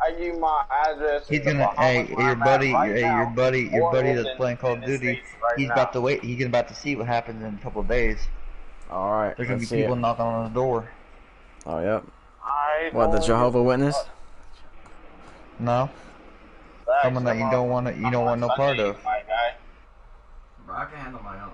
I give you my address He's in the gonna, Bahamas where I'm at right now, your or buddy in that's playing Call in of the Duty. States right He's about now. to wait. He's about to see what happens in a couple of days. All right, There's gonna let's be see it. people knocking on the door. Oh, yep. I What, the don't give Jehovah a Witness? fuck. No, Facts, someone that I'm you don't want no part Sundays, of. my guy. Bro, I can handle my own.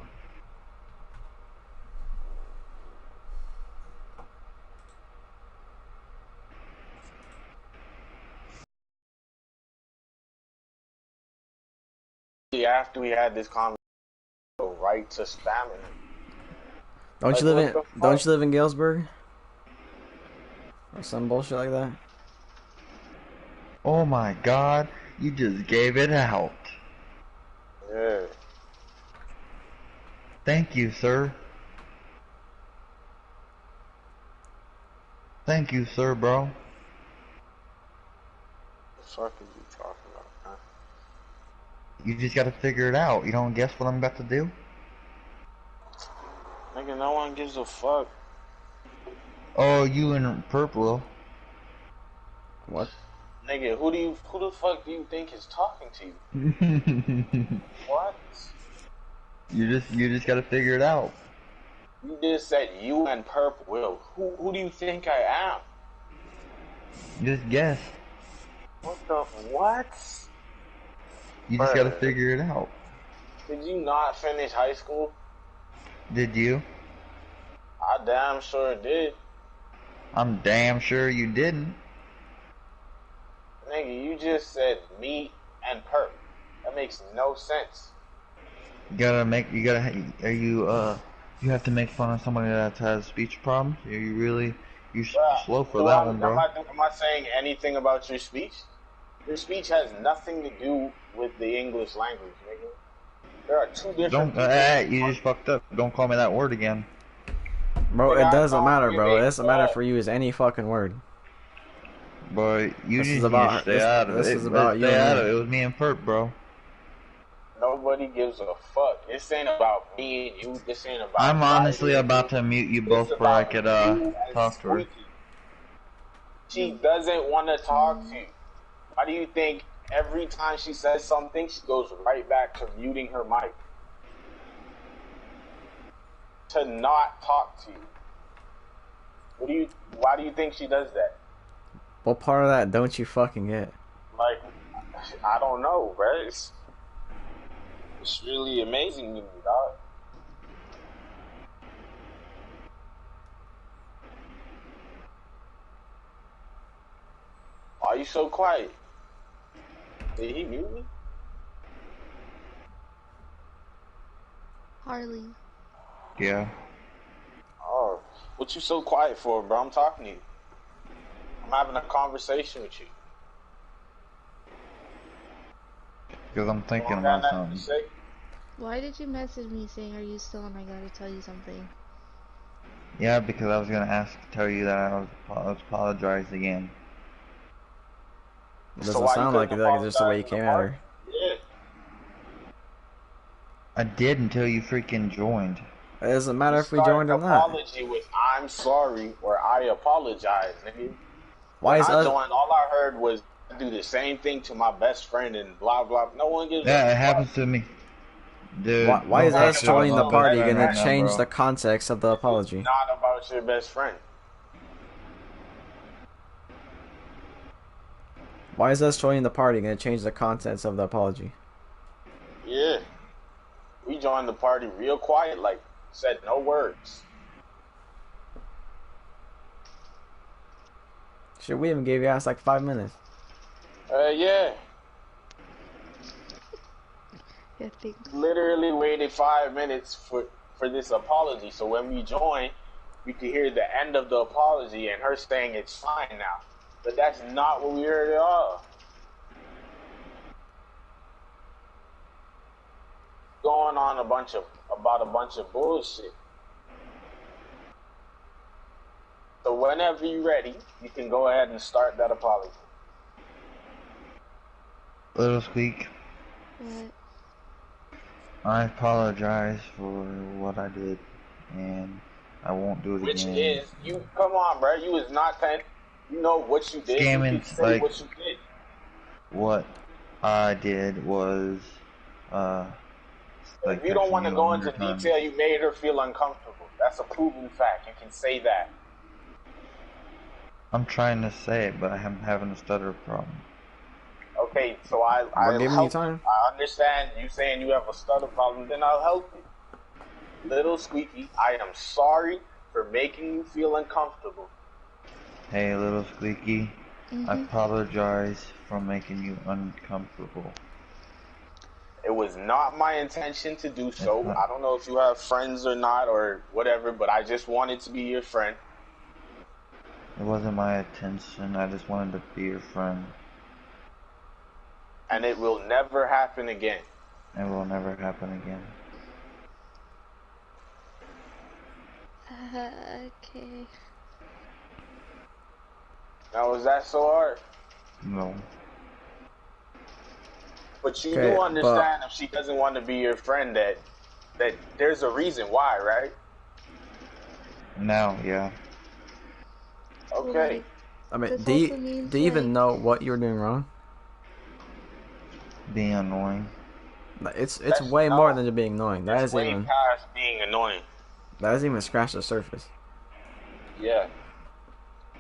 After we had this conversation, go right to spamming him. Don't Like, you live what in the Don't fuck? you live in Galesburg? Or some bullshit like that? Oh my God! You just gave it out. Yeah. Thank you, sir. Thank you, sir, bro. What the fuck are you talking about, huh? You just gotta figure it out. You don't guess what I'm about to do? Nigga, no one gives a fuck. Oh, you in purple. What? Nigga, who the fuck do you think is talking to you? What? You just gotta figure it out. You just said you and Purple Will. Who do you think I am? Just guess. What? You just gotta Bruh. figure it out. Did you not finish high school? Did you? I damn sure did. I'm damn sure you didn't. Nigga, you just said me and Perp. That makes no sense. You have to make fun of somebody that has speech problems? You're Bruh, slow for that one, bro. am I saying anything about your speech? Your speech has nothing to do with the English language, nigga. There are two different You just fucked up. Don't call me that word again. Bro, Nigga, it doesn't matter, bro. It it doesn't matter for you as any fucking word. But you This just is need about to stay out of it. this is about you Stay and out me. of it. It was me and Perp, bro. Nobody gives a fuck. This ain't about me and you. This ain't about. I'm honestly about to mute you both It's before I about could you and talk to her. Squeaky. She doesn't want to talk to you. Why do you think every time she says something, she goes right back to muting her mic? To not talk to you. Why do you think she does that? What part of that don't you fucking get? Like, I don't know, bro. It's really amazing to me, dog. Why are you so quiet? Did he mute me? Harley. Yeah. Oh, what you so quiet for, bro? I'm talking to you. I'm having a conversation with you. Because I'm thinking You don't got about nothing to something. say? Why did you message me saying, are you still on? I gotta tell you something. Yeah, because I was gonna tell you that I was apologize again. It So doesn't why sound you like couldn't it's just the way you apologize in came the at party? her. Yeah. I did until you freaking joined. It doesn't matter You if we start joined or an not. apology with "I'm sorry" or "I apologize," nigga. Why When is I us? joined, all I heard was do the same thing to my best friend and blah blah. No one gives a Yeah, it fuck. happens to me. Dude, Why don't is talk us shit about joining the my best party friend gonna right now, change bro. the context of the This is apology? not about your best friend. Why is us joining the party gonna change the contents of the apology? Yeah. We joined the party real quiet, like said no words. Shit, we even gave your ass like 5 minutes. Yeah. Yeah, thanks. Literally waited 5 minutes for this apology. So when we joined, we could hear the end of the apology and her saying it's fine now. But that's not what we heard at all. Going on about a bunch of bullshit. So whenever you're ready, you can go ahead and start that apology. Little Squeak, What? I apologize for what I did, and I won't do it Which again. is, you come on, bro. You was not 10. You know what you did. You Scamming, can say like, what you did. what I did was, uh, If like you don't texting want to you go 100 into times. detail, you made her feel uncomfortable. That's a proven fact. You can say that. I'm trying to say it, but I'm having a stutter problem. Okay, so We're I'll giving you help you. time. I understand you saying you have a stutter problem, then I'll help you. Little Squeaky, I am sorry for making you feel uncomfortable. Hey, little Squeaky, I Mhm. apologize for making you uncomfortable. It was not my intention to do It's so. not, I don't know if you have friends or not or whatever, but I just wanted to be your friend. it wasn't my intention. I just wanted to be your friend. And it will never happen again. It will never happen again. Okay. Now, is that so hard? No. But you Okay, do but understand if she doesn't want to be your friend that there's a reason why, right? Now, yeah. Well, Okay. like, I mean, this also means do you even like, know what you're doing wrong? Being annoying. Like, it's That's way more no. than just being annoying. It's way past being annoying. That doesn't even scratch the surface. Yeah.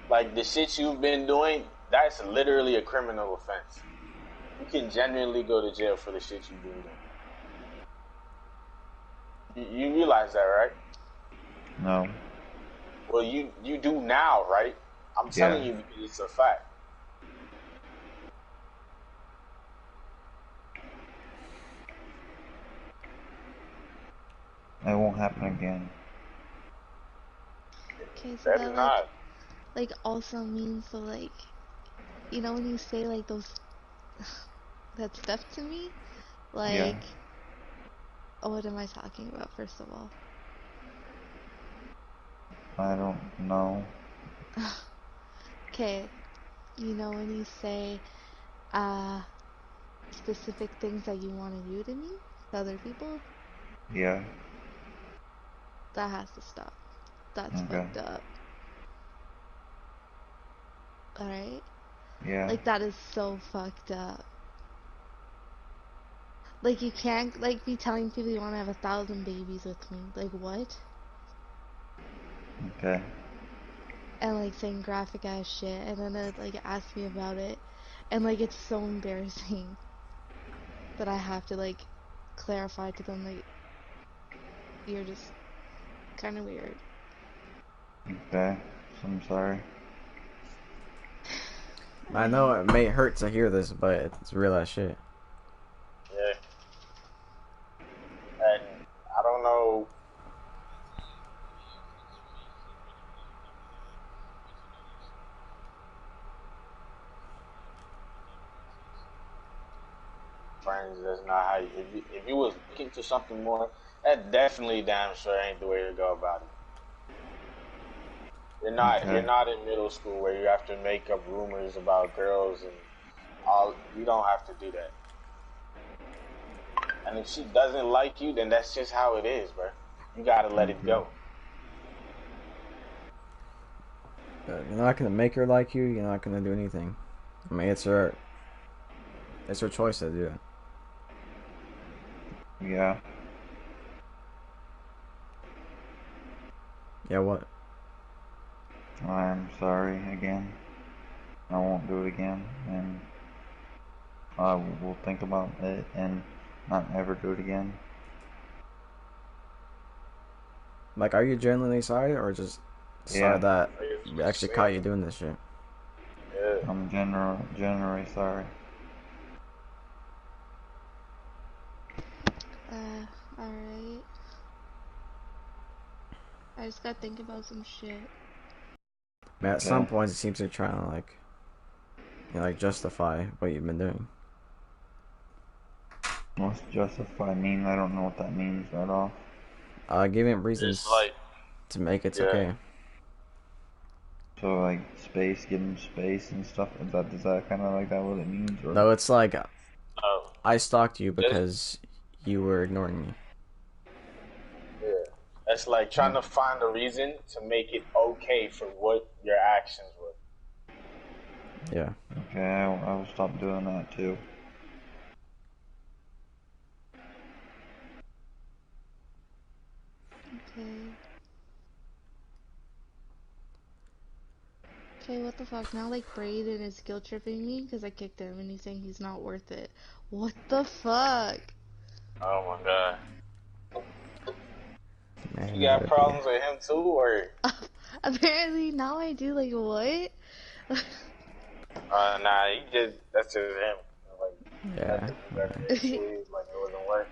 Like the shit you've been doing, that's literally a criminal offense. You can genuinely go to jail for the shit you've been doing. You realize that, right? No. Well, you do now, right? I'm telling Yeah. you because it's a fact. It won't happen again. okay, so Better that not. like also means so like, you know when you say like those that stuff to me, Yeah. like, oh, what am I talking about first of all? I don't know. Okay, you know when you say uh specific things that you want to do to me, to other people, Yeah. that has to stop. That's Okay. fucked up. Alright? Yeah. Like that is so fucked up. Like you can't like be telling people you want to have 1,000 babies with me. Like what? Okay. And like saying graphic ass shit, and then they like ask me about it, and like it's so embarrassing that I have to like clarify to them like you're just kind of weird. Okay. So I'm sorry. I know it may hurt to hear this, but it's real ass shit. Yeah. And I don't know. Friends, that's not how you. If you was looking for something more, that definitely damn sure ain't the way to go about it. You're Okay. not in middle school where you have to make up rumors about girls and all. You don't have to do that. And if she doesn't like you, then that's just how it is, bro. You gotta let it Okay. go. You're not gonna make her like you. You're not gonna do anything. I mean, it's her choice to do it. Yeah. Yeah, what? I'm sorry again. I won't do it again, and I will think about it and not ever do it again. Like, are you genuinely sorry, or just sorry Yeah. that It's we just actually caught saying. you doing this shit? Yeah. I'm generally sorry. Alright. I just gotta think about some shit. I mean, at some Okay. points, it seems you're trying to like justify what you've been doing. What's justify mean? I don't know what that means at all. Giving It's reasons like, to make it's yeah. okay. So like space, give them space and stuff. Is that kind of like that what it means or? No, it's like No. I stalked you Just because you were ignoring me. yeah. That's like trying Oh, to find a reason to make it okay for what your actions were. Yeah. Okay, I will stop doing that too. Okay. Okay, what the fuck? Now, like, Brayden is guilt tripping me because I kicked him and he's saying he's not worth it. What the fuck? Oh my god. Man, You you got gotta be. problems with him too, or? Apparently, now I do, like, what? Nah, that's just him. Like, Yeah. nothing you better initially, like, it wasn't work.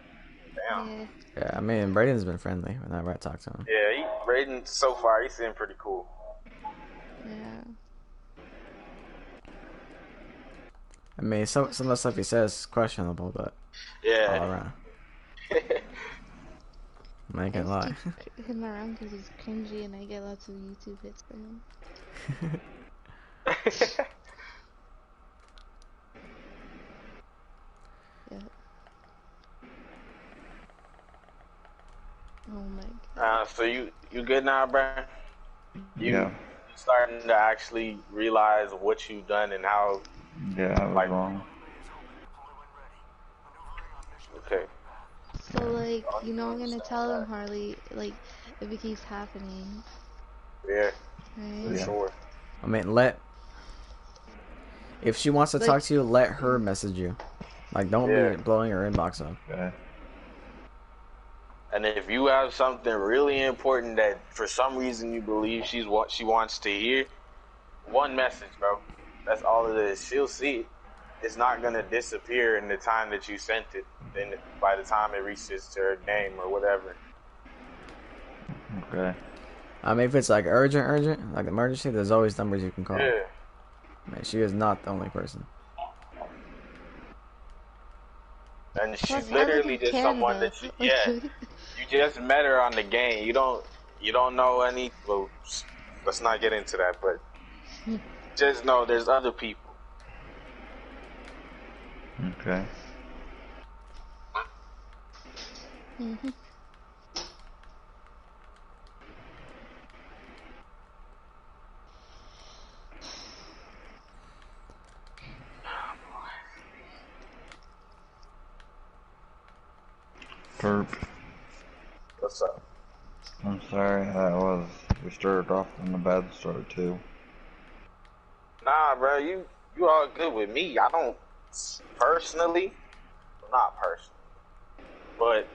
Damn. Yeah. Yeah, I mean, Braden's been friendly whenever I talk to him. Yeah, Braden, so far, he seemed pretty cool. Yeah. I mean, some of the stuff he says is questionable, but all Yeah. around. I ain't I gonna just lie. keep him around because he's cringy and I get lots of YouTube hits from him. Yeah. Oh my god. So you good now, Brian? Yeah. You starting to actually realize what you've done and how, Yeah, I was like, wrong. okay. So, like, I you can know, I'm gonna understand tell him, that. Harley, like, if it keeps happening, Yeah, for right? Yeah. sure. I mean, if she wants to Like, talk to you, let her message you. Like, don't Yeah. be blowing her inbox up. Okay. And if you have something really important that for some reason you believe she wants to hear, one message, bro. That's all it is. She'll see it. It's not gonna disappear in the time that you sent it. Then by the time it reaches to her game or whatever. Okay. I mean, if it's like urgent, like emergency, there's always numbers you can call. Yeah. Man, she is not the only person. And plus, she's I live literally in just someone Canada. that Like, you just met her on the game. You don't know any. Well, let's not get into that. But just know there's other people. Okay. mhm. Perp. What's up? I'm sorry, we started off on a bad start too. Nah, bro, you all good with me. I don't personally, not personally, but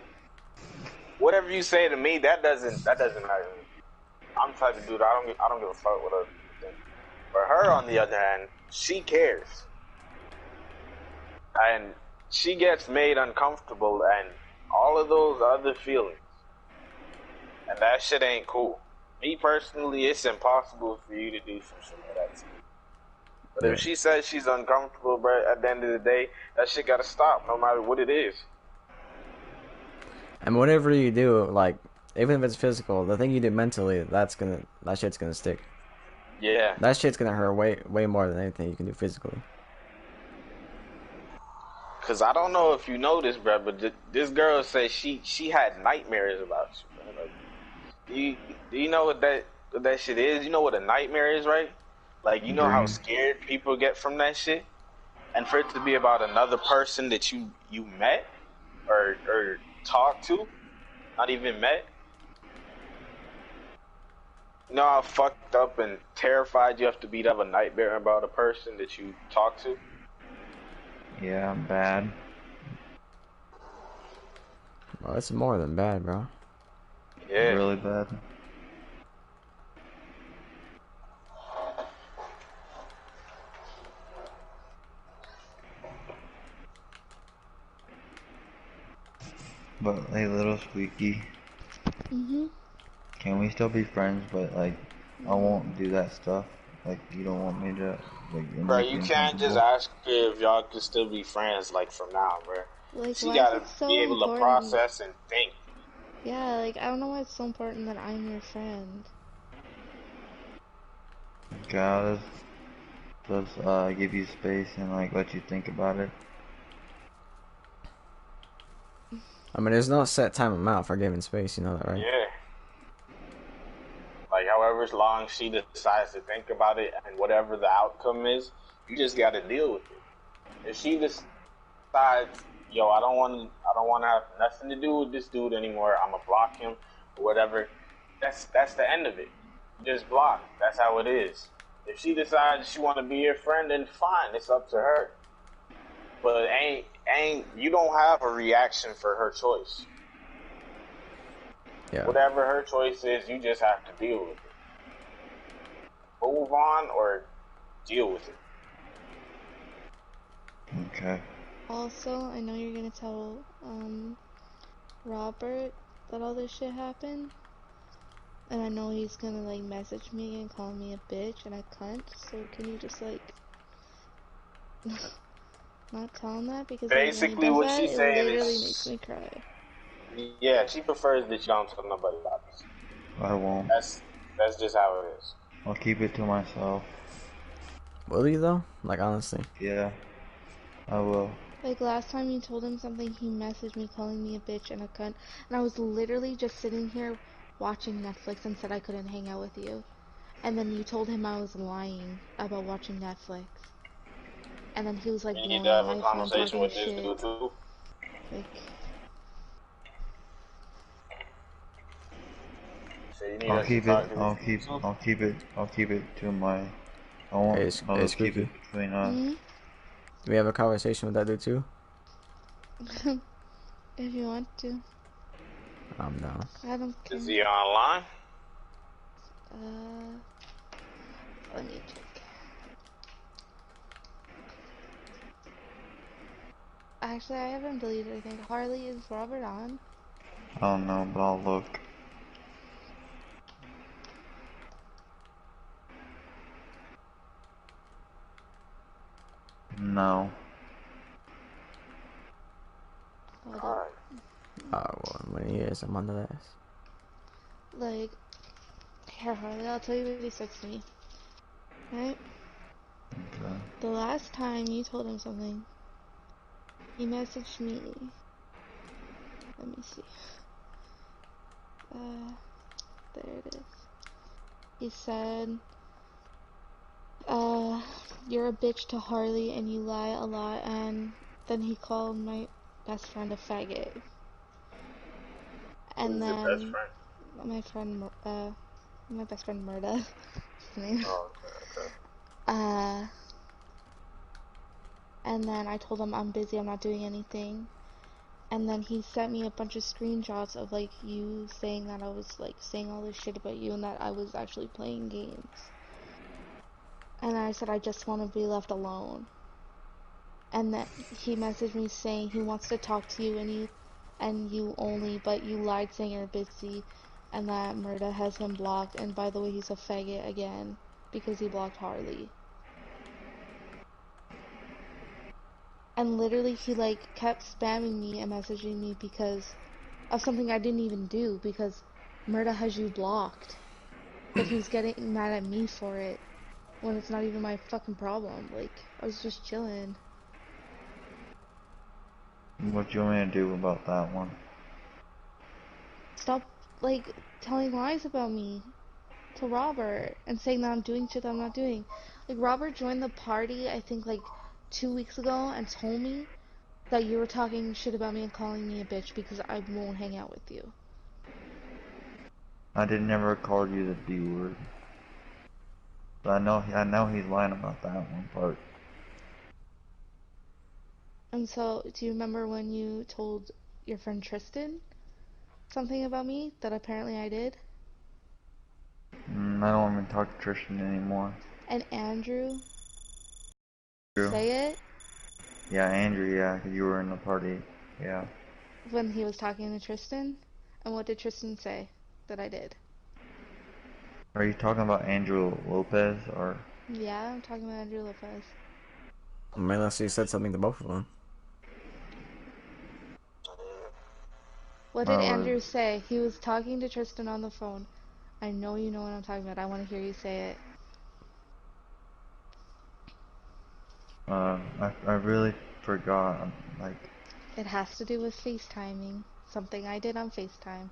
whatever you say to me, that doesn't matter. I'm the type of dude I don't give a fuck what other people think. For her, on the other hand, she cares, and she gets made uncomfortable, and all of those other feelings, and that shit ain't cool. Me personally, it's impossible for you to do some shit like that to me. But Yeah. if she says she's uncomfortable, bro, at the end of the day, that shit gotta stop, no matter what it is. And whatever you do, like, even if it's physical, the thing you do mentally, that shit's gonna stick. Yeah. That shit's gonna hurt way more than anything you can do physically. Cause I don't know if you know this, bro, but this girl says she had nightmares about you, bro. Like, do you know what that shit is? You know what a nightmare is, right? Like, you know how Dream. scared people get from that shit, and for it to be about another person that you met or talked to, not even met. You know how fucked up and terrified you have to be to have a nightmare about a person that you talk to? Yeah, bad. Well, it's more than bad, bro. Yeah. Really bad. But hey, little squeaky, Mhm. can we still be friends? But like, I won't do that stuff. Like, you don't want me to like Bro, make you you can't just uncomfortable. ask her if y'all can still be friends, like, from now, bro. Like, She why is gotta it so be able to important? process and think. Yeah, like, I don't know why it's so important that I'm your friend. God, let's give you space and like let you think about it. I mean, there's no set time amount for giving space. You know that, right? Yeah. Like, however long she decides to think about it and whatever the outcome is, You just got to deal with it. If she decides, yo, I don't want to have nothing to do with this dude anymore. I'm gonna block him or whatever. That's the end of it. You just block. That's how it is. If she decides she want to be your friend, then fine. It's up to her. But ain't you don't have a reaction for her choice. Yeah. Whatever her choice is, you just have to deal with it. Move on or deal with it. Okay. Also, I know you're gonna tell Robert that all this shit happened, and I know he's gonna like message me and call me a bitch and a cunt. So can you just like not tell him that, because like when he Basically, does what that, she's it saying literally makes is, me cry. yeah, she prefers that you don't tell nobody about this. I won't. That's just how it is. I'll keep it to myself. Will you though? Like honestly. Yeah, I will. Like last time you told him something, he messaged me calling me a bitch and a cunt, and I was literally just sitting here watching Netflix and said I couldn't hang out with you. And then you told him I was lying about watching Netflix. And then he was like You need to blowing up have a my phone conversation talking with this shit. dude too. Like, So you need I'll to keep it. talk to this dude too. I'll keep it to my. I won't. Hey, I'll keep it Squeaky. between us. hmm? Do we have a conversation with that dude too? If you want to. I'm down. I don't care. Is he online? Uh, let me check. Actually, I haven't deleted anything. Harley, is Robert on? I don't know, but I'll look. No. Hold up. Alright. Oh well, when he is, I'm on the ass. Like, here, Harley, I'll tell you what he said to me. Right? Okay. The last time you told him something, he messaged me. Let me see. There it is. He said, you're a bitch to Harley and you lie a lot, and then he called my best friend a faggot. And Who's your best then friend? my best friend Murda, his name. Oh, okay. Uh, and then I told him I'm busy, I'm not doing anything. And then he sent me a bunch of screenshots of like you saying that I was like saying all this shit about you and that I was actually playing games. And I said I just want to be left alone. And then he messaged me saying he wants to talk to you and you only, but you lied saying you're busy, and that Murda has him blocked. And by the way, he's a faggot again because he blocked Harley. And literally, he like kept spamming me and messaging me because of something I didn't even do, because Murda has you blocked. But he was getting mad at me for it when it's not even my fucking problem. Like, I was just chilling. What do you want me to do about that one? Stop, like, telling lies about me to Robert and saying that I'm doing shit that I'm not doing. Like, Robert joined the party, I think, like, 2 weeks ago and told me that you were talking shit about me and calling me a bitch because I won't hang out with you. I did never call you the D word. But I know he's lying about that one part. And so, do you remember when you told your friend Tristan something about me that apparently I did? I don't even talk to Tristan anymore. And Andrew, True. say it, Yeah, Andrew, yeah, 'cause you were in the party. Yeah. when he was talking to Tristan. And what did Tristan say that I did? Are you talking about Andrew Lopez or? Yeah, I'm talking about Andrew Lopez. I mean, unless he said something to both of them. What did I was, Andrew say? He was talking to Tristan on the phone. I know you know what I'm talking about. I want to hear you say it. I really forgot, like, It has to do with FaceTiming. Something I did on FaceTime.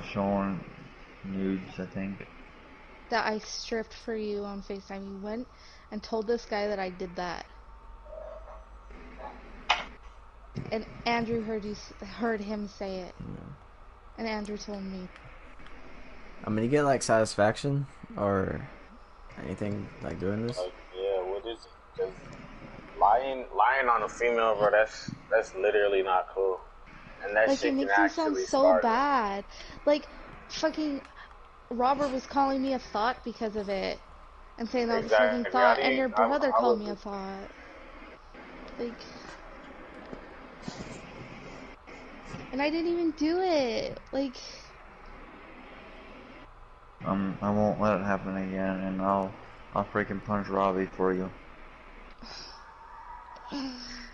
showing nudes, I think. that I stripped for you on FaceTime. You went and told this guy that I did that. And Andrew heard him say it. Yeah. And Andrew told me. I mean, you get like satisfaction or anything like doing this? Like, yeah, what is it? Because lying on a female, bro, that's literally not cool. And that Like, it shit can makes me sound actually so start. bad. Like, fucking Robert was calling me a thought because of it. And saying that was a fucking thought. And your brother called me a thought. Like... And I didn't even do it. Like... I won't let it happen again, and I'll freaking punch Robbie for you.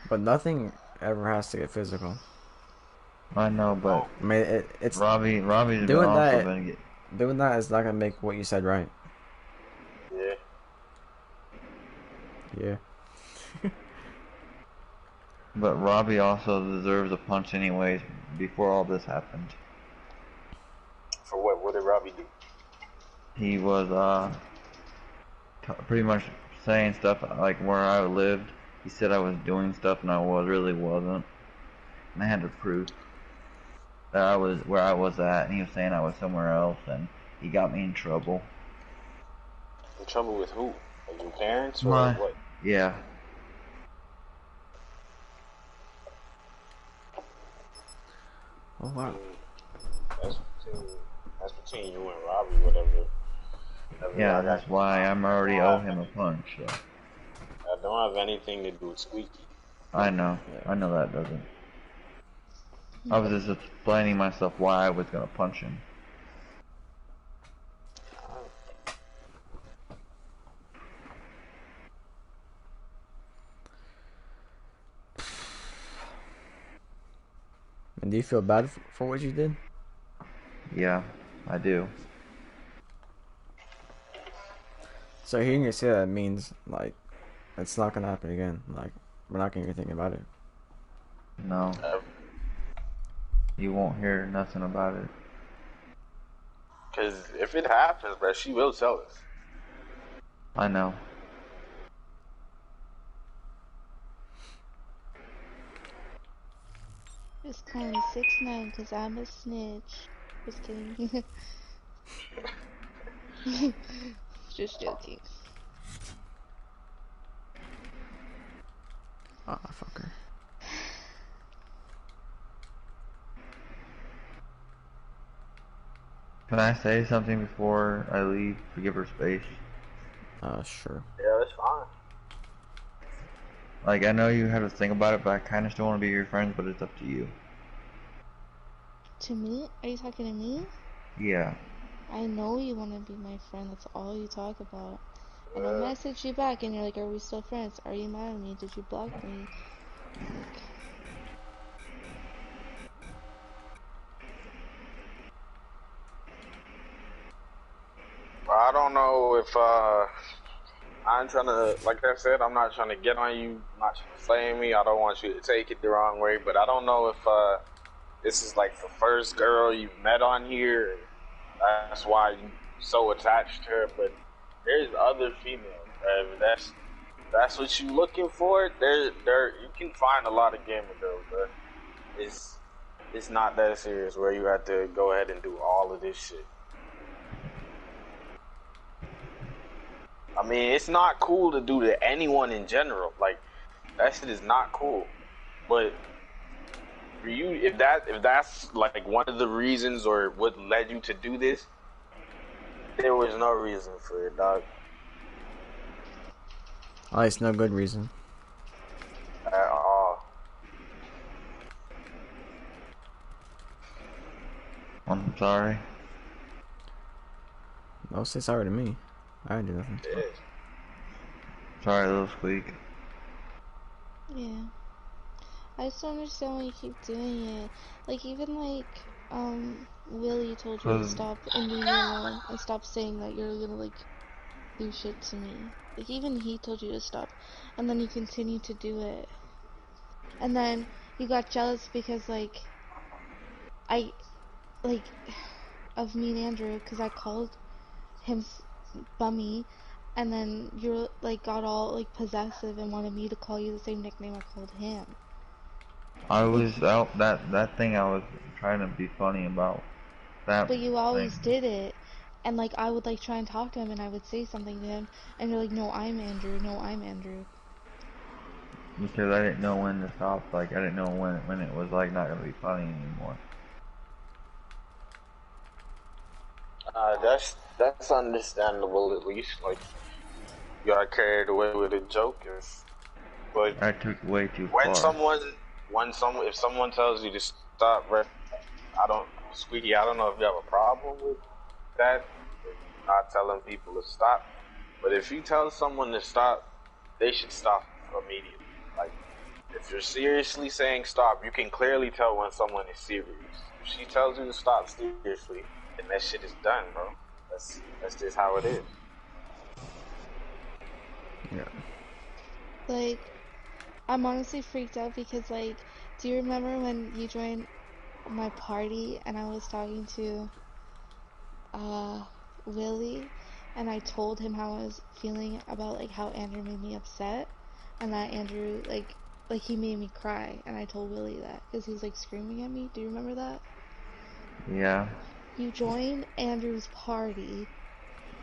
But nothing ever has to get physical. I know, but I mean, it's Robbie's been doing also that. been Doing that is not gonna make what you said right. Yeah. Yeah. But Robbie also deserves a punch anyways. Before all this happened, For what? What did Robbie do? he was pretty much saying stuff like where I lived. He said I was doing stuff and I really wasn't. And I had to prove that I was where I was at, and he was saying I was somewhere else, and he got me in trouble. In trouble with who? Like your parents or what? Yeah. Oh wow. That's between you and Robbie, whatever. Yeah, that's why I'm already owe him a punch. So. I don't have anything to do with Squeaky. I know that doesn't. I was just explaining myself why I was gonna punch him. And do you feel bad for what you did? Yeah, I do. So hearing you say that means like it's not gonna happen again. Like we're not gonna hear anything about it. No. You won't hear nothing about it. Because if it happens, bro, she will tell us. I know. Just call me 6ix9ine because I'm a snitch. Just kidding. Just joking. Ah, fucker. Can I say something before I leave to give her space? Sure. Yeah, that's fine. Like, I know you have to think about it, but I kind of still want to be your friends, but it's up to you. To me? Are you talking to me? Yeah. I know you want to be my friend. That's all you talk about. And I message you back and you're like, are we still friends? Are you mad at me? Did you block me? Like... I don't know if, I'm trying to, like I said, I'm not trying to get on you, I'm not trying to flame me. I don't want you to take it the wrong way, but I don't know if, this is like the first girl you've met on here. That's why you're so attached to her, but there's other females, right? If that's what you're looking for, you can find a lot of gamer girls, bro. It's not that serious where you have to go ahead and do all of this shit. I mean, it's not cool to do to anyone in general. Like, that shit is not cool. But for you, if that's like one of the reasons or what led you to do this, there was no reason for it, dog. At least no good reason. At all. I'm sorry. Don't say sorry to me. I didn't do nothing. Yeah. Sorry, little squeak. Yeah. I just don't understand why you keep doing it. Like, even like, Willie told you to stop and leave me alone and stop saying that you're gonna, like, do shit to me. Like, even he told you to stop. And then you continued to do it. And then you got jealous because, like, of me and Andrew, because I called him bummy, and then you're like got all like possessive and wanted me to call you the same nickname I called him. I Like, was out that thing I was trying to be funny about. That but you always thing. did it. And like I would like try and talk to him and I would say something to him and you're like, no, I'm Andrew, no, I'm Andrew. Because I didn't know when to stop. Like I didn't know when it was like not gonna be funny anymore. That's understandable at least. Like you got carried away with a joke, but I took it way too when far. if someone tells you to stop, Squeaky, I don't know if you have a problem with that, not telling people to stop. But if you tell someone to stop, they should stop immediately. Like, if you're seriously saying stop, you can clearly tell when someone is serious. If she tells you to stop seriously, then that shit is done, bro. That's just how it is. Yeah. Like, I'm honestly freaked out because like, do you remember when you joined my party and I was talking to Willie and I told him how I was feeling about like how Andrew made me upset and that Andrew like he made me cry and I told Willie that because he was like screaming at me. Do you remember that? Yeah. You joined Andrew's party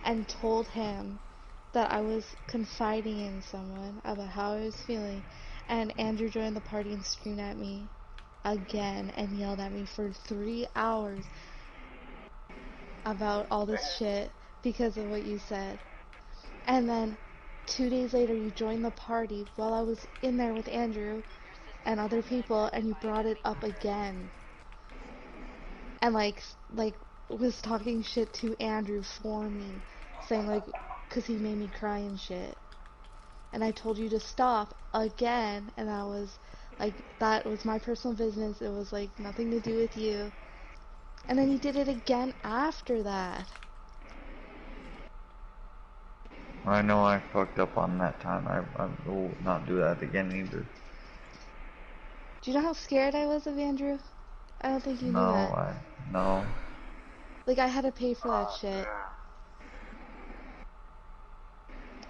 and told him that I was confiding in someone about how I was feeling and Andrew joined the party and screamed at me again and yelled at me for 3 hours about all this shit because of what you said. And then 2 days later, you joined the party while I was in there with Andrew and other people, and you brought it up again. And like was talking shit to Andrew for me, saying like, cause he made me cry and shit. And I told you to stop again, and that was my personal business. It was like nothing to do with you. And then you did it again after that. I know I fucked up on that time. I will not do that again either. Do you know how scared I was of Andrew? I don't think you knew that. No. Like, I had to pay for that shit.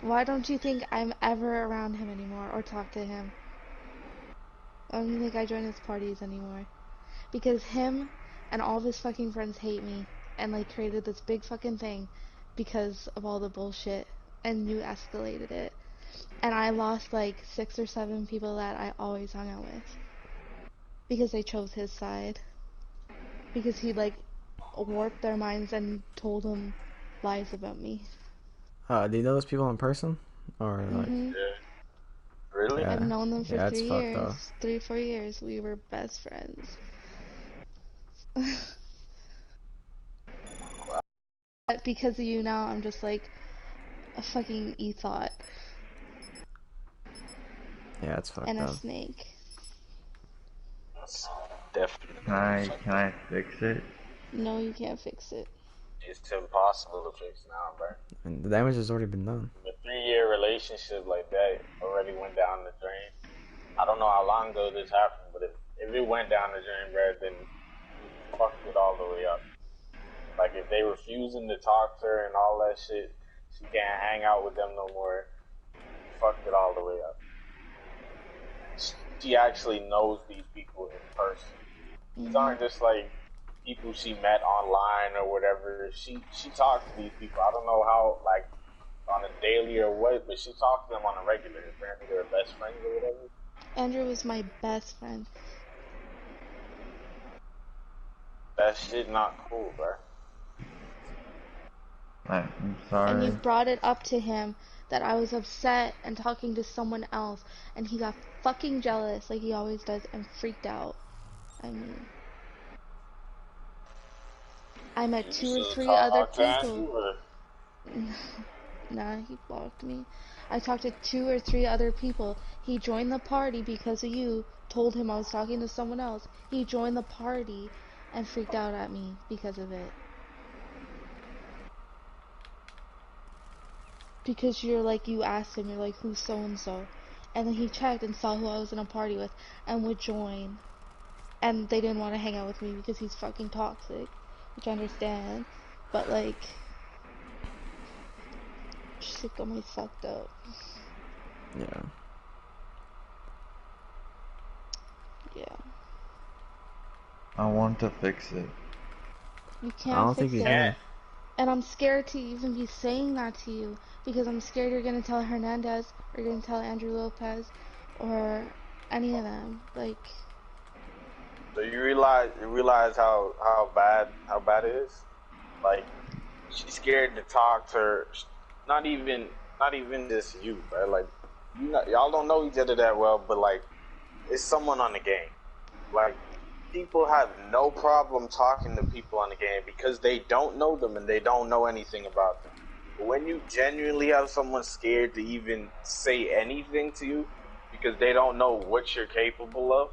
Why don't you think I'm ever around him anymore or talk to him? Why don't you think I join his parties anymore? Because him and all of his fucking friends hate me and, like, created this big fucking thing because of all the bullshit and you escalated it. And I lost, like, 6 or 7 people that I always hung out with because they chose his side. Because he, like, warped their minds and told them lies about me. Do you know those people in person? Or like, Mm-hmm. Yeah. Really? I've yeah, known them for yeah, it's 3 fucked up. years. 4 years. We were best friends. But because of you now, I'm just like a fucking e-thought Yeah, it's fucked and a up. snake. That's definitely Can I fix it? No, you can't fix it. it's impossible to fix now, bro. And the damage has already been done. A 3-year relationship like that already went down the drain. I don't know how long ago this happened, but if it went down the drain, bro, then you fucked it all the way up. Like if they refusing to talk to her and all that shit, she can't hang out with them no more. You fucked it all the way up. She actually knows these people in person. These aren't just like people she met online or whatever. She talks to these people. I don't know how like on a daily or what, but she talks to them on a regular. Apparently they're best friends or whatever. Andrew was my best friend. That shit not cool, bro. I'm And you sorry. brought it up to him that I was upset and talking to someone else, and he got fucking jealous like he always does and freaked out. I mean, I met You 2 or still 3 other talk to people. Andrew or Nah, he blocked me. I talked to 2 or 3 other people. He joined the party because of you. Told him I was talking to someone else. He joined the party and freaked out at me because of it. Because you asked him, you're like, who's so and so? And then he checked and saw who I was in a party with and would join. And they didn't want to hang out with me because he's fucking toxic, which I understand. But like, shit got me fucked up. Yeah. Yeah. I want to fix it. You I can't don't think fix you it. can. And I'm scared to even be saying that to you because I'm scared you're gonna tell Hernandez or you're gonna tell Andrew Lopez or any of them. Like, So you realize how bad it is? Like, she's scared to talk to her. Not even just you, bro. Like, y'all don't know each other that well, but like, it's someone on the game. Like, people have no problem talking to people on the game because they don't know them and they don't know anything about them. But when you genuinely have someone scared to even say anything to you because they don't know what you're capable of,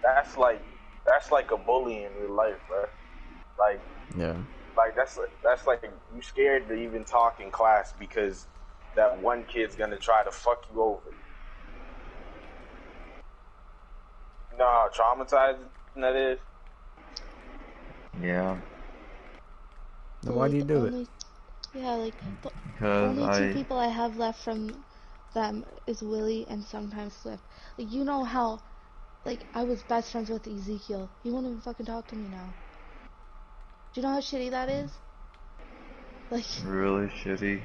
that's like a bully in real life, bro. Like, Yeah. that's like you scared to even talk in class because that one kid's gonna try to fuck you over. You know how traumatizing that is? Yeah. Then why do you do it? like, the Because only two people I have left from them is Willie and sometimes Swift. Like, you know how, like, I was best friends with Ezekiel. He won't even fucking talk to me now. Do you know how shitty that is? Like, really shitty.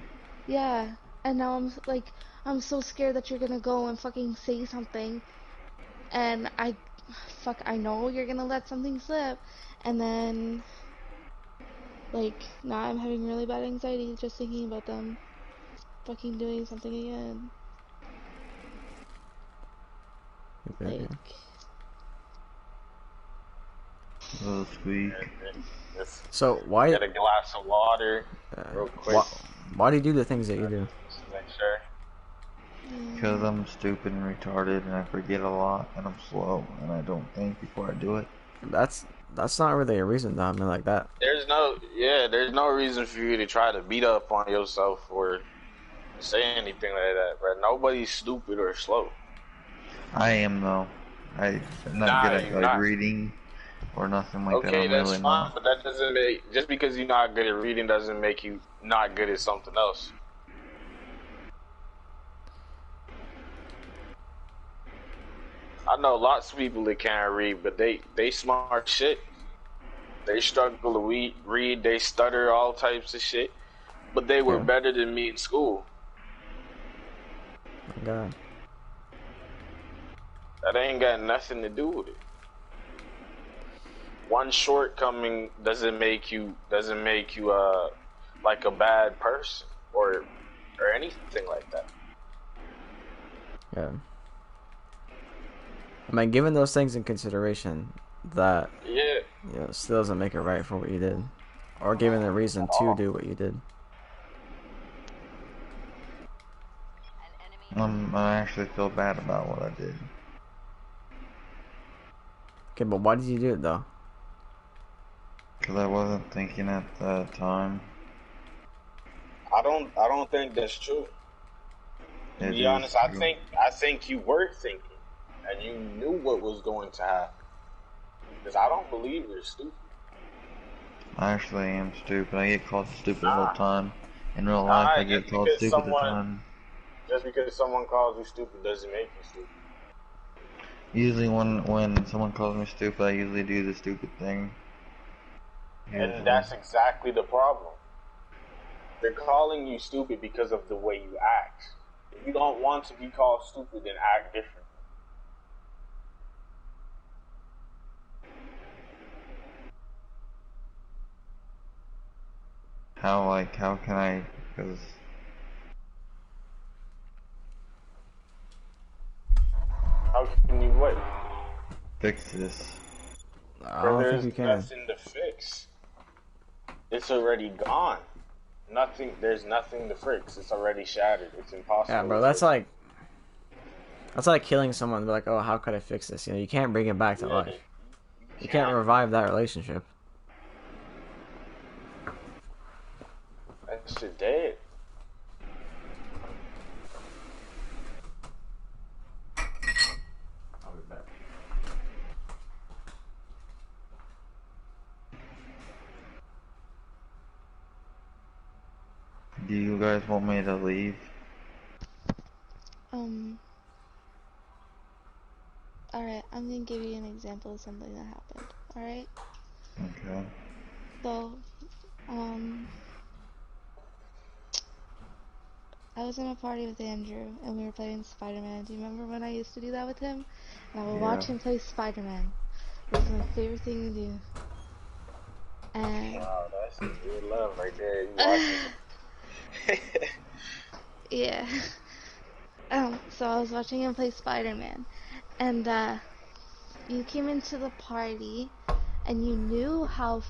yeah. And now I'm so scared that you're gonna go and fucking say something. And I know you're gonna let something slip. And then, like, now I'm having really bad anxiety just thinking about them fucking doing something again. Okay. Like, Little squeak. Just So why? get a glass of water real quick. Why do you do the things that you do? Just to make sure. Because I'm stupid and retarded and I forget a lot and I'm slow and I don't think before I do it. That's not really a reason, though. I mean, like that. There's no reason for you to try to beat up on yourself or say anything like that, bro. Nobody's stupid or slow. I am though. I'm not good Nah, at you're like not. reading or nothing like that. Okay, I'm that's really fine, not. but that doesn't make just because you're not good at reading doesn't make you not good at something else. I know lots of people that can't read, but they smart shit. They struggle to read, they stutter all types of shit, but they were Yeah. better than me in school. My God. That ain't got nothing to do with it. One shortcoming doesn't make you like a bad person or anything like that. Yeah. I mean, given those things in consideration, that Yeah, still doesn't make it right for what you did, or given the reason to do what you did. I actually feel bad about what I did. Okay, but why did you do it though? Because I wasn't thinking at the time. I don't think that's true. To It be is honest, true. I think you were thinking and you knew what was going to happen. Because I don't believe you're stupid. I actually am stupid. I get called stupid the whole Nah, time. In real life, nah. I get called stupid the time. Just because someone calls you stupid doesn't make you stupid. Usually when someone calls me stupid, I usually do the stupid thing. And Usually. that's exactly the problem. They're calling you stupid because of the way you act. If you don't want to be called stupid, then act different. How can I, because How can you what? fix this? I Where don't think there's you can. nothing to fix. It's already gone. There's nothing to fix. It's already shattered. It's impossible. Yeah, bro. That's like killing someone. Be like, oh, how could I fix this? You know, you can't bring it back to life. You can't revive that relationship. That shit dead. I'll be back. Do you you guys want me to leave? Alright, I'm gonna give you an example of something that happened, alright? Okay. So, I was in a party with Andrew, and we were playing Spider-Man. Do you remember when I used to do that with him? And I would watch Yeah. him play Spider-Man. It was my favorite thing to do. And Wow, that's some weird love right there. You watching him. yeah. So I was watching him play Spider-Man, and you came into the party, and you knew how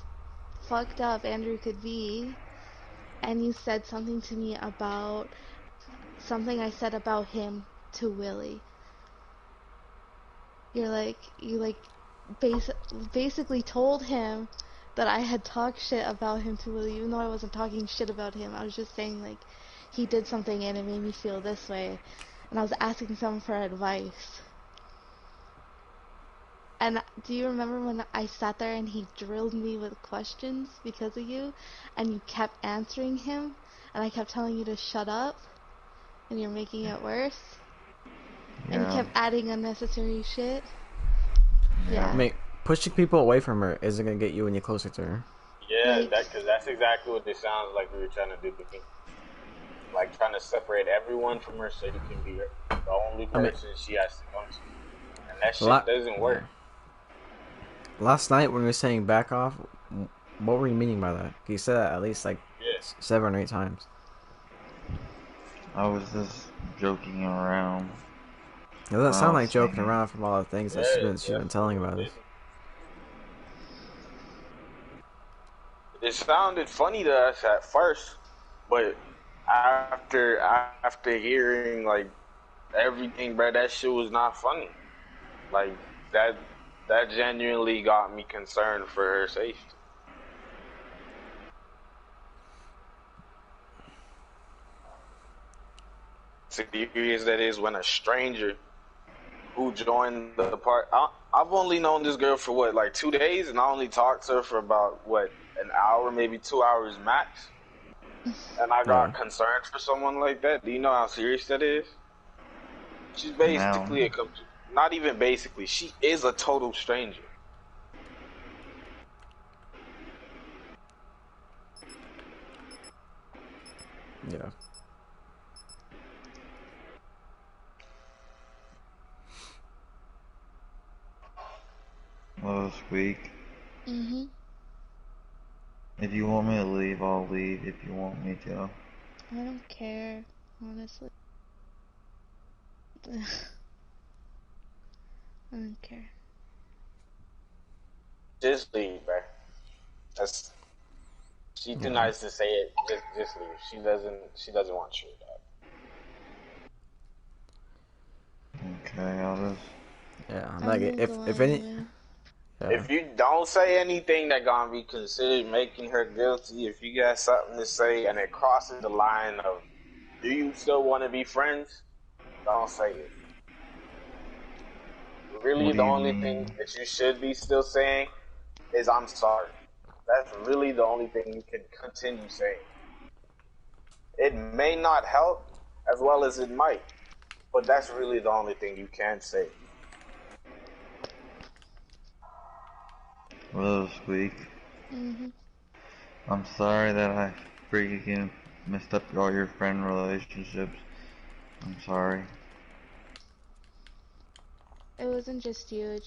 fucked up Andrew could be, and you said something to me about something I said about him to Willie. You basically told him that I had talked shit about him to Willie, even though I wasn't talking shit about him. I was just saying like he did something and it made me feel this way, and I was asking someone for advice. And do you remember when I sat there and he drilled me with questions because of you, and you kept answering him, and I kept telling you to shut up, and you're making it worse, and you Yeah. kept adding unnecessary shit? Yeah. I mean, pushing people away from her isn't gonna get you any closer to her. Yeah, Like, because that's exactly what it sounds like we were trying to do to me. Like trying to separate everyone from her so you can be the only I mean, person she has to come to. And that shit la- doesn't yeah. work. Last night when we were saying back off, what were you meaning by that? You said that at least like Yeah. 7 or 8 times. I was just joking around. It doesn't when I sound was like joking saying around from all the things that Yeah, she's been telling about us. definitely. It sounded funny to us at first, but after hearing like everything, bro, that shit was not funny. Like that genuinely got me concerned for her safety. Serious that is when a stranger who joined the party. I've only known this girl for what, like 2 days, and I only talked to her for about what, an hour, maybe 2 hours max. And I Yeah. got concerned for someone like that. Do you know how serious that is? She's now. basically not even basically. She is a total stranger. Yeah. Little squeak. mhm. If you want me to leave, I'll leave if you want me to. I don't care, honestly. I don't care. Just leave, bro. That's She's too Yeah. nice to say it. Just leave. She doesn't want you. Okay, I'll just. Yeah. I'm Like gonna go if any. anyway. Yeah. If you don't say anything that gonna be considered making her guilty, if you got something to say and it crosses the line of, do you still want to be friends? Don't say it. Really, What do the you only thing mean? that you should be still saying is, I'm sorry. That's really the only thing you can continue saying. It may not help as well as it might, but that's really the only thing you can say. Little squeak. Mhm. I'm sorry that I freaking messed up all your friend relationships. I'm sorry. It wasn't just you.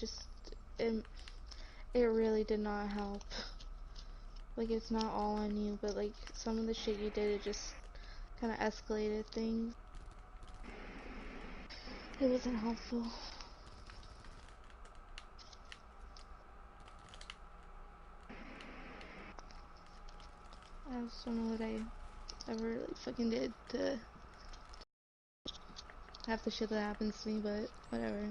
It, it really did not help. Like, it's not all on you, but like some of the shit you did, it just kind of escalated things. It wasn't helpful. I just don't know what I ever like fucking did to have the shit that happens to me, but whatever.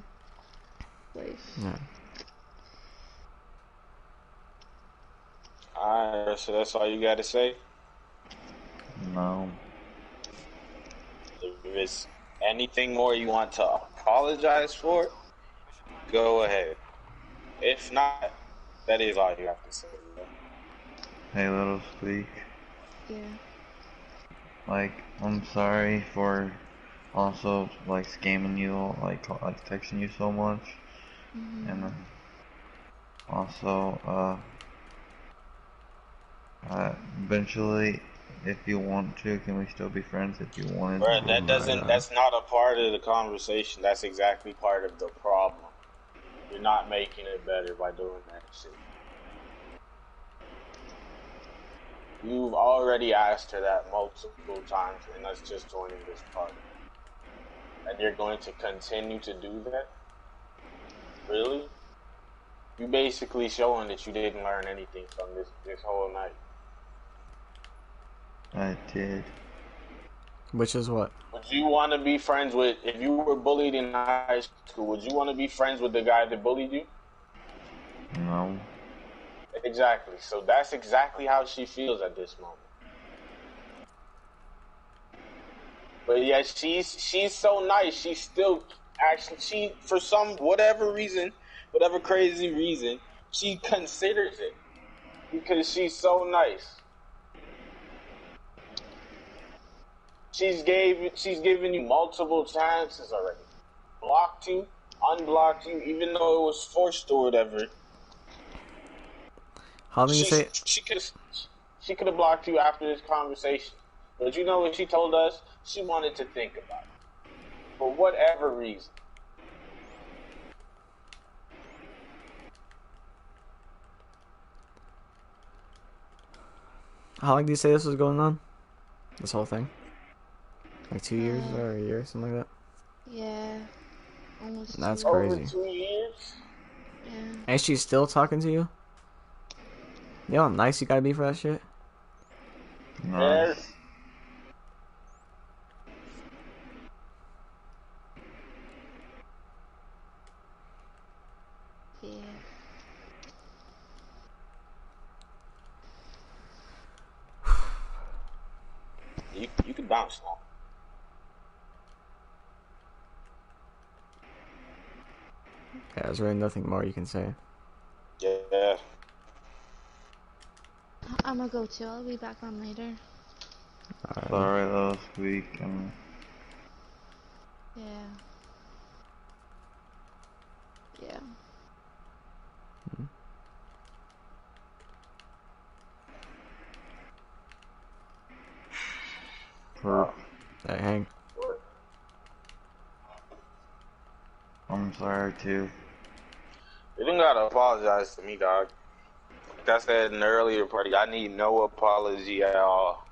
Life. Yeah. Alright, so that's all you gotta say? No. If there's anything more you want to apologize for, go ahead. If not, that is all you have to say. Hey, little squeak. Yeah. like, I'm sorry for also, like, scamming you, like texting you so much. And Mhm. also, eventually, if you want to, can we still be friends if you wanted to Bruh, be? Oh that my doesn't. god. That's not a part of the conversation. That's exactly part of the problem. You're not making it better by doing that shit. You've already asked her that multiple times, and that's just joining this party. And you're going to continue to do that? Really? You basically showing that you didn't learn anything from this whole night. I did. Which is what? Would you want to be friends with, if you were bullied in high school, would you want to be friends with the guy that bullied you? No. Exactly. So that's exactly how she feels at this moment. But yeah, she's so nice. She still actually for some whatever reason, whatever crazy reason, she considers it because she's so nice. She's given you multiple chances already. Blocked you, unblocked you, even though it was forced or whatever. How long you She say? she could have blocked you after this conversation. But you know what she told us? She wanted to think about it. For whatever reason. How long do you say this was going on? This whole thing? Like 2 years Uh, or a year, something like that? yeah, almost That's 2. Over crazy. 2 years? Yeah. And she's still talking to you? You know how nice you gotta be for that shit? Yeah. Nice. Yeah. You could bounce now. Yeah, there's really nothing more you can say. Yeah. I'm gonna go too. I'll be back on later. Alrighty. Sorry last week. Yeah. Yeah. Perp. Hey, Hank. I'm sorry too. You don't gotta apologize to me, dog. Like I said in the earlier party, I need no apology at all.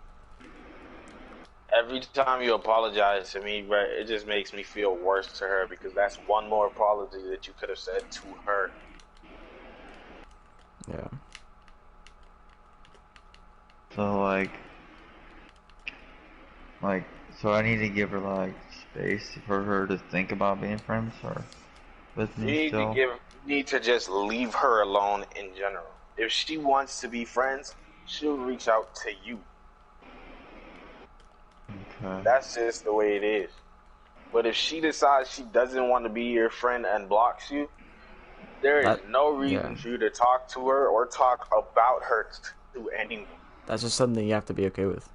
Every time you apologize to me, bro, it just makes me feel worse to her because that's one more apology that you could have said to her. Yeah. So like, so I need to give her like space for her to think about being friends or with You me need to still. you need to just leave her alone in general. If she wants to be friends, she'll reach out to you. Okay. That's just the way it is. But if she decides she doesn't want to be your friend and blocks you, there is That, no yeah. reason for you to talk to her or talk about her to anyone. That's just something you have to be okay with.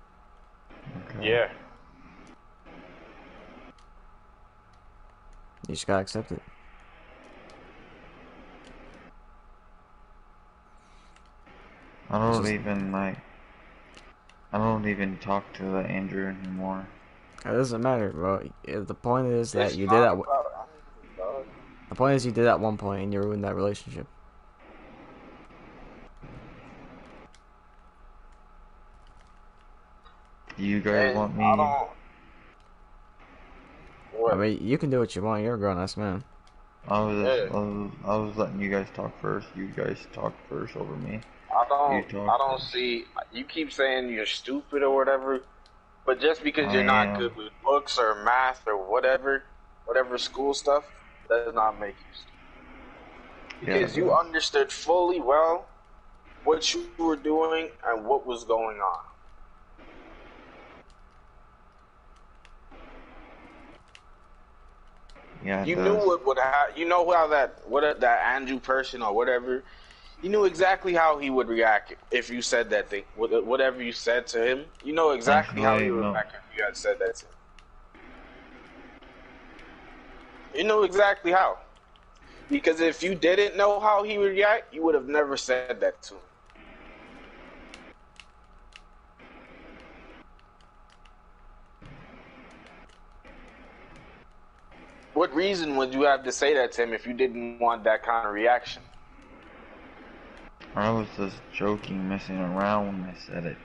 Okay. Yeah. You just gotta accept it. I It's don't just, even like. I don't even talk to Andrew anymore. it doesn't matter, bro. The point is that It's you did not that. about Andrew, dog. The point is you did at one point and you ruined that relationship. You guys And want I me? don't. I What? mean, you can do what you want. You're a grown ass man. Yeah. I was letting you guys talk first. You guys talk first over me. You I talk don't first. see. You keep saying you're stupid or whatever, but just because I you're not am. good with books or math or whatever school stuff, does not make you stupid. Yeah, Because you bro. understood fully well what you were doing and what was going on. Yeah, it You knew does. what would happen. You know how that Andrew person or whatever, You knew exactly how he would react if you said that thing. Whatever you said to him, you know exactly how he Actually, would no. react if you had said that to him. You know exactly how. Because if you didn't know how he would react, you would have never said that to him. What reason would you have to say that to him if you didn't want that kind of reaction? I was just joking, messing around when I said it.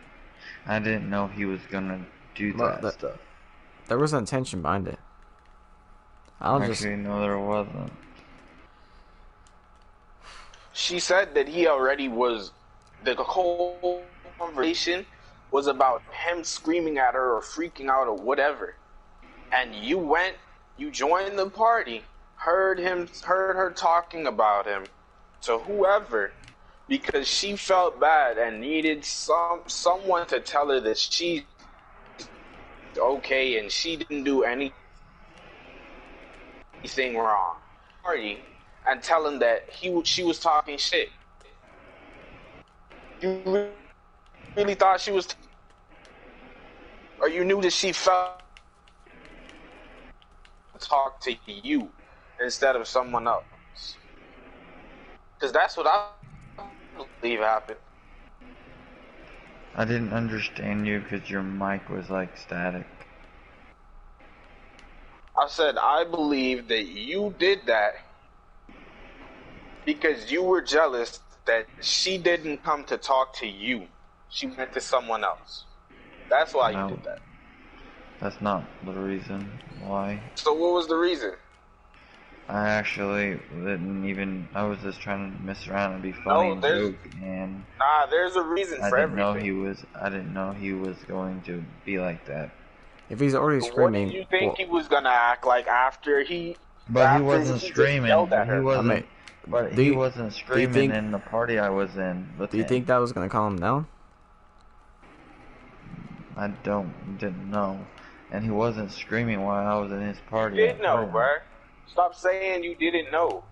I didn't know he was gonna do Well, that stuff. there was an intention behind it. I'll just. Actually, no, there wasn't. She said that he already was. The whole conversation was about him screaming at her or freaking out or whatever. And you joined the party, heard her talking about him to whoever, because she felt bad and needed someone to tell her that she's okay and she didn't do anything wrong. Party and tell him that she was talking shit. You really thought she was, or you knew that she felt talk to you instead of someone else? Because that's what I believe happened. I didn't understand you because your mic was like static. I said I believe that you did that because you were jealous that she didn't come to talk to you. She went to someone else. That's why you did that. That's not the reason why. So what was the reason? I actually didn't even. I was just trying to mess around and be funny and joke, and nah, there's a reason for everything. I didn't know he was going to be like that. If he's already screaming, what do you think he was gonna act like after he? But he wasn't screaming. He wasn't. But he wasn't screaming in the party I was in. Do you think that was gonna calm him down? I didn't know, and he wasn't screaming while I was in his party. You did know, bro. Stop saying you didn't know,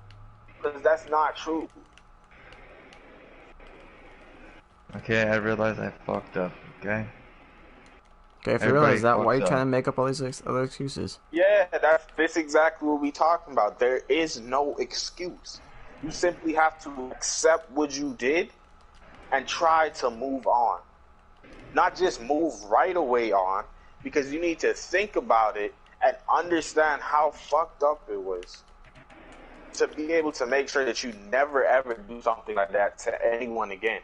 because that's not true. Okay, I realize I fucked up. Okay. Okay, if you realize that, why are you trying to make up all these other excuses? Yeah, that's exactly what we talking about. There is no excuse. You simply have to accept what you did and try to move on. Not just move right away on, because you need to think about it and understand how fucked up it was to be able to make sure that you never ever do something like that to anyone again.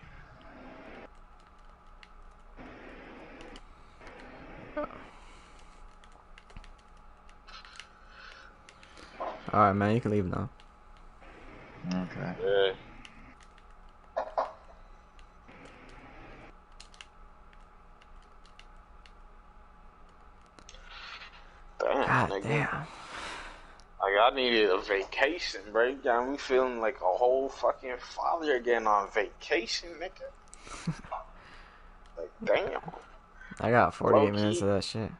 Alright, man, you can leave now. Okay. Yeah. God nigga. damn. Like, I needed a vacation, bro. You got me feeling like a whole fucking father again on vacation, nigga. Like, damn. I got 48 minutes of that shit.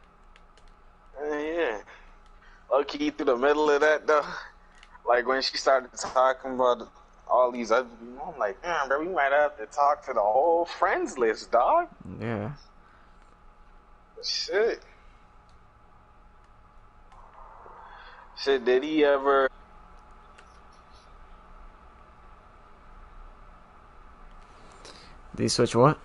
Yeah. Low-key through the middle of that, though, like, when she started talking about all these other people, I'm like, damn, bro, we might have to talk to the whole friends list, dog. Yeah. Shit. Shit, did he ever... Did he switch what?